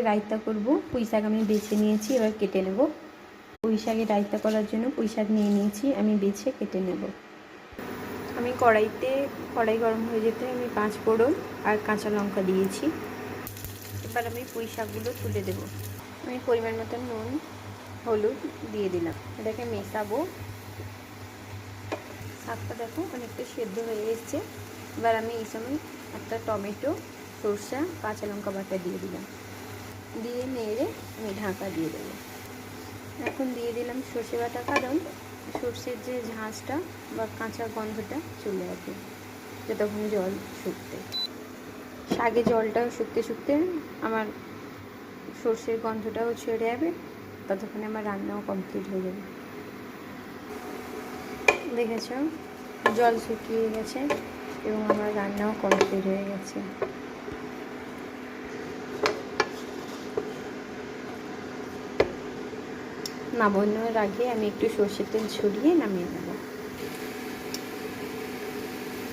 রায়তা করব। পুঁই শাক আমি বেছে নিয়েছি, এবার কেটে নেব। পুঁই শাকের রায়তা করার জন্য পুঁই শাক নিয়ে নিয়েছি, আমি বেছে কেটে নেব। আমি কড়াই গরম হয়ে যেতে আমি 5 ফোড়ন আর কাঁচা লঙ্কা দিয়েছি। এবার আমি পুঁই শাকগুলো তুলে দেব। আমি পরিমাণ মতন নুন হলুদ দিয়ে দিলাম, এটাকে মেশাবো। শাকটা দেখো অনেকটা সেদ্ধ হয়ে এসছে। এবার আমি এই সময় একটা টমেটো, সরষা, কাঁচা লঙ্কা বাটা দিয়ে দিলাম, দিয়ে নেড়ে আমি ঢাকা দিয়ে দেবো। এখন দিয়ে দিলাম সর্ষে বাটা, কারণ সর্ষের যে ঝাঁঝটা বা কাঁচা গন্ধটা চলে আসবে যতক্ষণ জল শুকতে। শাকে জলটাও শুকতে শুকতে আমার সর্ষের গন্ধটাও ছেড়ে যাবে, ততক্ষণে আমার রান্নাও কমপ্লিট হয়ে যাবে। দেখেছ, জল শুকিয়ে গেছে এবং আমার রান্নাও কমপ্লিট হয়ে গেছে। নামানোর আগে আমি একটু সর্ষের তেল ছড়িয়ে নামিয়ে নেব।